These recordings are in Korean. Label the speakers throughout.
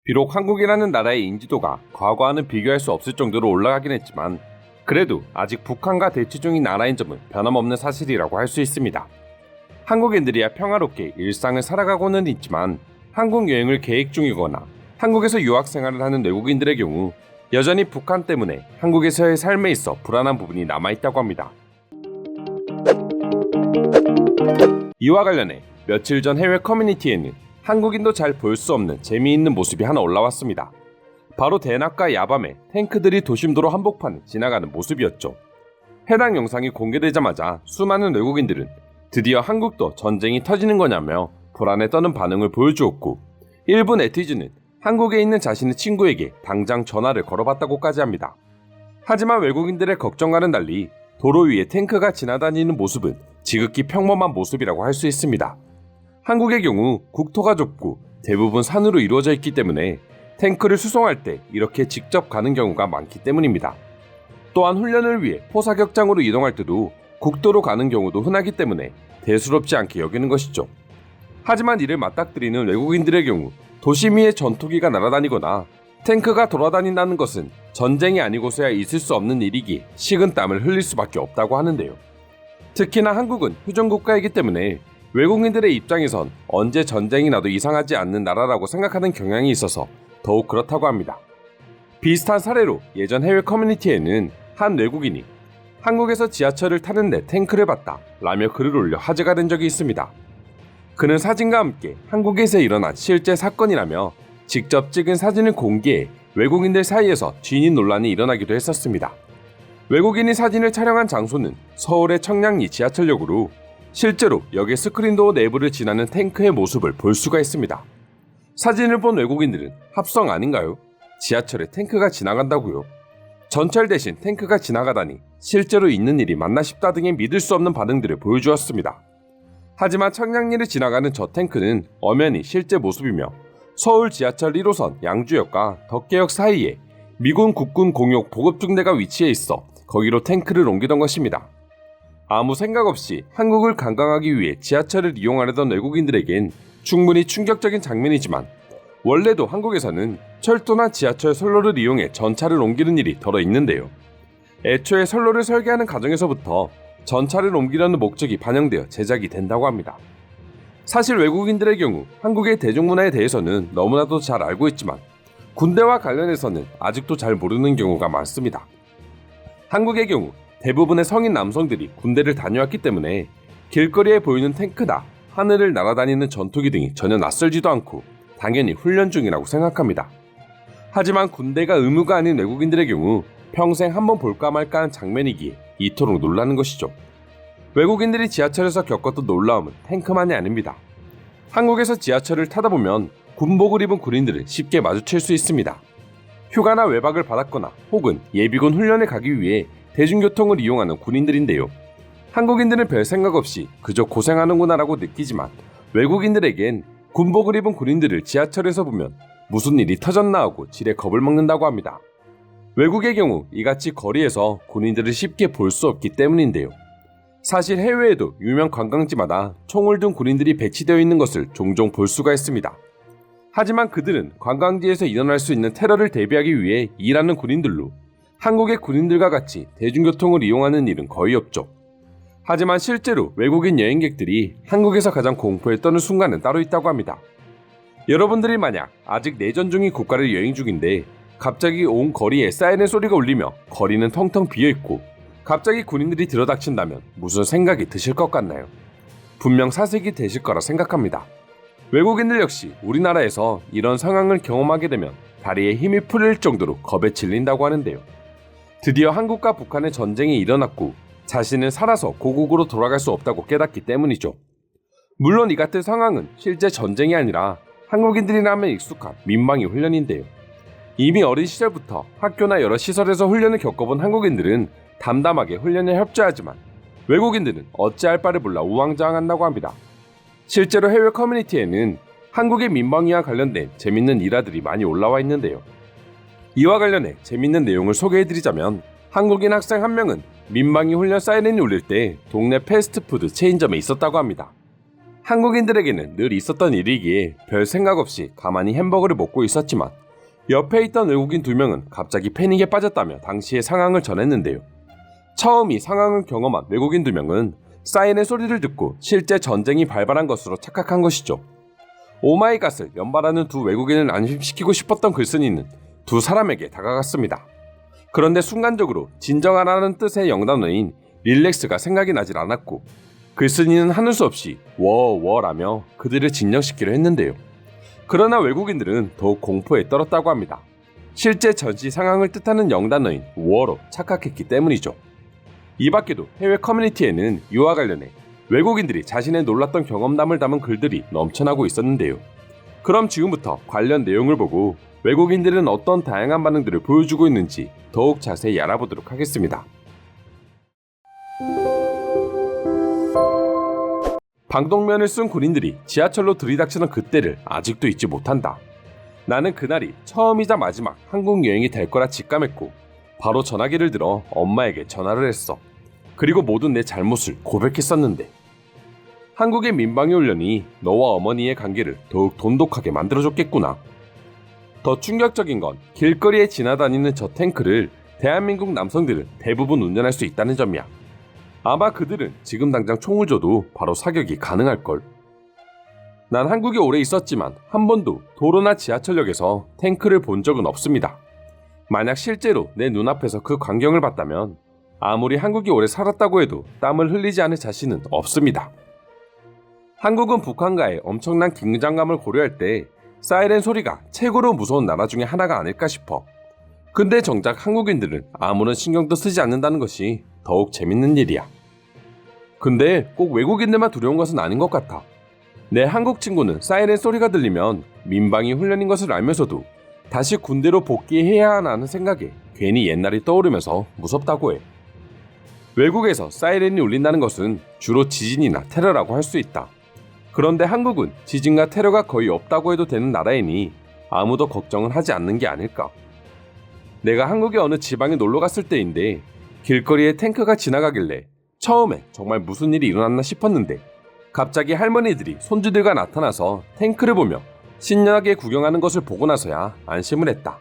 Speaker 1: 비록 한국이라는 나라의 인지도가 과거와는 비교할 수 없을 정도로 올라가긴 했지만 그래도 아직 북한과 대치 중인 나라인 점은 변함없는 사실이라고 할 수 있습니다. 한국인들이야 평화롭게 일상을 살아가고는 있지만 한국 여행을 계획 중이거나 한국에서 유학 생활을 하는 외국인들의 경우 여전히 북한 때문에 한국에서의 삶에 있어 불안한 부분이 남아있다고 합니다. 이와 관련해 며칠 전 해외 커뮤니티에는 한국인도 잘 볼 수 없는 재미있는 모습이 하나 올라왔습니다. 바로 대낮과 야밤에 탱크들이 도심도로 한복판을 지나가는 모습이었죠. 해당 영상이 공개되자마자 수많은 외국인들은 드디어 한국도 전쟁이 터지는 거냐며 불안에 떠는 반응을 보여주었고, 일부 네티즌은 한국에 있는 자신의 친구에게 당장 전화를 걸어봤다고까지 합니다. 하지만 외국인들의 걱정과는 달리 도로 위에 탱크가 지나다니는 모습은 지극히 평범한 모습이라고 할 수 있습니다. 한국의 경우 국토가 좁고 대부분 산으로 이루어져 있기 때문에 탱크를 수송할 때 이렇게 직접 가는 경우가 많기 때문입니다. 또한 훈련을 위해 포사격장으로 이동할 때도 국도로 가는 경우도 흔하기 때문에 대수롭지 않게 여기는 것이죠. 하지만 이를 맞닥뜨리는 외국인들의 경우 도심 위에 전투기가 날아다니거나 탱크가 돌아다닌다는 것은 전쟁이 아니고서야 있을 수 없는 일이기에 식은땀을 흘릴 수밖에 없다고 하는데요. 특히나 한국은 휴전국가이기 때문에 외국인들의 입장에선 언제 전쟁이 나도 이상하지 않는 나라라고 생각하는 경향이 있어서 더욱 그렇다고 합니다. 비슷한 사례로 예전 해외 커뮤니티에는 한 외국인이 한국에서 지하철을 타는데 탱크를 봤다 라며 글을 올려 화제가 된 적이 있습니다. 그는 사진과 함께 한국에서 일어난 실제 사건이라며 직접 찍은 사진을 공개해 외국인들 사이에서 진인 논란이 일어나기도 했었습니다. 외국인이 사진을 촬영한 장소는 서울의 청량리 지하철역으로 실제로 역의 스크린도어 내부를 지나는 탱크의 모습을 볼 수가 있습니다. 사진을 본 외국인들은 합성 아닌가요? 지하철에 탱크가 지나간다고요? 전철 대신 탱크가 지나가다니 실제로 있는 일이 맞나 싶다 등의 믿을 수 없는 반응들을 보여주었습니다. 하지만 청량리를 지나가는 저 탱크는 엄연히 실제 모습이며 서울 지하철 1호선 양주역과 덕계역 사이에 미군 국군 공역 보급중대가 위치해 있어 거기로 탱크를 옮기던 것입니다. 아무 생각 없이 한국을 관광하기 위해 지하철을 이용하려던 외국인들에겐 충분히 충격적인 장면이지만 원래도 한국에서는 철도나 지하철 선로를 이용해 전차를 옮기는 일이 덜어 있는데요. 애초에 선로를 설계하는 과정에서부터 전차를 옮기려는 목적이 반영되어 제작이 된다고 합니다. 사실 외국인들의 경우 한국의 대중문화에 대해서는 너무나도 잘 알고 있지만 군대와 관련해서는 아직도 잘 모르는 경우가 많습니다. 한국의 경우 대부분의 성인 남성들이 군대를 다녀왔기 때문에 길거리에 보이는 탱크나 하늘을 날아다니는 전투기 등이 전혀 낯설지도 않고 당연히 훈련 중이라고 생각합니다. 하지만 군대가 의무가 아닌 외국인들의 경우 평생 한번 볼까 말까한 장면이기에 이토록 놀라는 것이죠. 외국인들이 지하철에서 겪었던 놀라움은 탱크만이 아닙니다. 한국에서 지하철을 타다 보면 군복을 입은 군인들을 쉽게 마주칠 수 있습니다. 휴가나 외박을 받았거나 혹은 예비군 훈련에 가기 위해 대중교통을 이용하는 군인들인데요. 한국인들은 별 생각 없이 그저 고생하는구나라고 느끼지만 외국인들에겐 군복을 입은 군인들을 지하철에서 보면 무슨 일이 터졌나 하고 지레 겁을 먹는다고 합니다. 외국의 경우 이같이 거리에서 군인들을 쉽게 볼 수 없기 때문인데요. 사실 해외에도 유명 관광지마다 총을 든 군인들이 배치되어 있는 것을 종종 볼 수가 있습니다. 하지만 그들은 관광지에서 일어날 수 있는 테러를 대비하기 위해 일하는 군인들로 한국의 군인들과 같이 대중교통을 이용하는 일은 거의 없죠. 하지만 실제로 외국인 여행객들이 한국에서 가장 공포에 떠는 순간은 따로 있다고 합니다. 여러분들이 만약 아직 내전 중인 국가를 여행 중인데 갑자기 온 거리에 사이렌 소리가 울리며 거리는 텅텅 비어있고 갑자기 군인들이 들어닥친다면 무슨 생각이 드실 것 같나요? 분명 사색이 되실 거라 생각합니다. 외국인들 역시 우리나라에서 이런 상황을 경험하게 되면 다리에 힘이 풀릴 정도로 겁에 질린다고 하는데요. 드디어 한국과 북한의 전쟁이 일어났고 자신은 살아서 고국으로 돌아갈 수 없다고 깨닫기 때문이죠. 물론 이 같은 상황은 실제 전쟁이 아니라 한국인들이라면 익숙한 민방위 훈련인데요. 이미 어린 시절부터 학교나 여러 시설에서 훈련을 겪어본 한국인들은 담담하게 훈련에 협조하지만 외국인들은 어찌할 바를 몰라 우왕좌왕한다고 합니다. 실제로 해외 커뮤니티에는 한국의 민방위와 관련된 재밌는 일화들이 많이 올라와 있는데요. 이와 관련해 재밌는 내용을 소개해드리자면 한국인 학생 한 명은 민방위 훈련 사이렌이 울릴 때 동네 패스트푸드 체인점에 있었다고 합니다. 한국인들에게는 늘 있었던 일이기에 별 생각 없이 가만히 햄버거를 먹고 있었지만 옆에 있던 외국인 2명은 갑자기 패닉에 빠졌다며 당시의 상황을 전했는데요. 처음 이 상황을 경험한 외국인 2명은 사이렌 소리를 듣고 실제 전쟁이 발발한 것으로 착각한 것이죠. 오마이갓을 연발하는 두 외국인을 안심시키고 싶었던 글쓴이는 두 사람에게 다가갔습니다. 그런데 순간적으로 진정하라는 뜻의 영단어인 릴렉스가 생각이 나질 않았고 글쓴이는 하는 수 없이 워라며 그들을 진정시키려 했는데요. 그러나 외국인들은 더욱 공포에 떨었다고 합니다. 실제 전시 상황을 뜻하는 영단어인 워로 착각했기 때문이죠. 이 밖에도 해외 커뮤니티에는 이와 관련해 외국인들이 자신의 놀랐던 경험담을 담은 글들이 넘쳐나고 있었는데요. 그럼 지금부터 관련 내용을 보고 외국인들은 어떤 다양한 반응들을 보여주고 있는지 더욱 자세히 알아보도록 하겠습니다. 방독면을 쓴 군인들이 지하철로 들이닥치는 그때를 아직도 잊지 못한다. 나는 그날이 처음이자 마지막 한국 여행이 될 거라 직감했고 바로 전화기를 들어 엄마에게 전화를 했어. 그리고 모든 내 잘못을 고백했었는데 한국의 민방위 훈련이 너와 어머니의 관계를 더욱 돈독하게 만들어줬겠구나. 더 충격적인 건 길거리에 지나다니는 저 탱크를 대한민국 남성들은 대부분 운전할 수 있다는 점이야. 아마 그들은 지금 당장 총을 줘도 바로 사격이 가능할걸. 난 한국에 오래 있었지만 한 번도 도로나 지하철역에서 탱크를 본 적은 없습니다. 만약 실제로 내 눈앞에서 그 광경을 봤다면 아무리 한국에 오래 살았다고 해도 땀을 흘리지 않을 자신은 없습니다. 한국은 북한과의 엄청난 긴장감을 고려할 때 사이렌 소리가 최고로 무서운 나라 중에 하나가 아닐까 싶어. 근데 정작 한국인들은 아무런 신경도 쓰지 않는다는 것이 더욱 재밌는 일이야. 근데 꼭 외국인들만 두려운 것은 아닌 것 같아. 내 한국 친구는 사이렌 소리가 들리면 민방위 훈련인 것을 알면서도 다시 군대로 복귀해야 하는 생각에 괜히 옛날이 떠오르면서 무섭다고 해. 외국에서 사이렌이 울린다는 것은 주로 지진이나 테러라고 할 수 있다. 그런데 한국은 지진과 테러가 거의 없다고 해도 되는 나라이니 아무도 걱정을 하지 않는 게 아닐까. 내가 한국의 어느 지방에 놀러 갔을 때인데 길거리에 탱크가 지나가길래 처음에 정말 무슨 일이 일어났나 싶었는데 갑자기 할머니들이 손주들과 나타나서 탱크를 보며 신나게 구경하는 것을 보고 나서야 안심을 했다.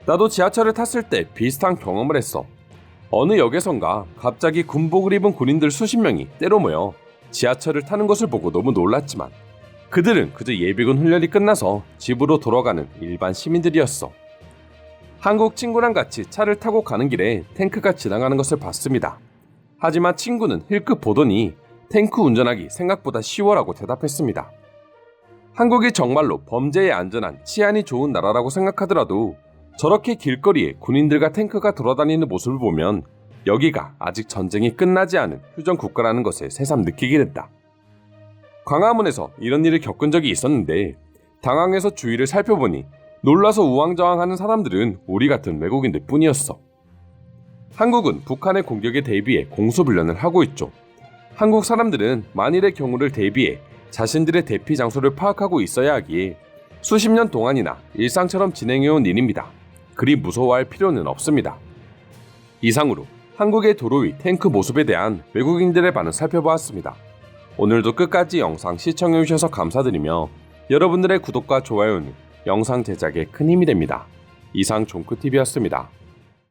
Speaker 1: 나도 지하철을 탔을 때 비슷한 경험을 했어. 어느 역에선가 갑자기 군복을 입은 군인들 수십 명이 때로 모여 지하철을 타는 것을 보고 너무 놀랐지만 그들은 그저 예비군 훈련이 끝나서 집으로 돌아가는 일반 시민들이었어. 한국 친구랑 같이 차를 타고 가는 길에 탱크가 지나가는 것을 봤습니다. 하지만 친구는 힐끗 보더니 탱크 운전하기 생각보다 쉬워라고 대답했습니다. 한국이 정말로 범죄에 안전한 치안이 좋은 나라라고 생각하더라도 저렇게 길거리에 군인들과 탱크가 돌아다니는 모습을 보면 여기가 아직 전쟁이 끝나지 않은 휴전 국가라는 것을 새삼 느끼게 됐다. 광화문에서 이런 일을 겪은 적이 있었는데 당황해서 주위를 살펴보니 놀라서 우왕좌왕하는 사람들은 우리 같은 외국인들 뿐이었어. 한국은 북한의 공격에 대비해 공수훈련을 하고 있죠. 한국 사람들은 만일의 경우를 대비해 자신들의 대피 장소를 파악하고 있어야 하기에 수십 년 동안이나 일상처럼 진행해온 일입니다. 그리 무서워할 필요는 없습니다. 이상으로 한국의 도로 위 탱크 모습에 대한 외국인들의 반응 살펴보았습니다. 오늘도 끝까지 영상 시청해주셔서 감사드리며 여러분들의 구독과 좋아요는 영상 제작에 큰 힘이 됩니다. 이상 종크TV였습니다.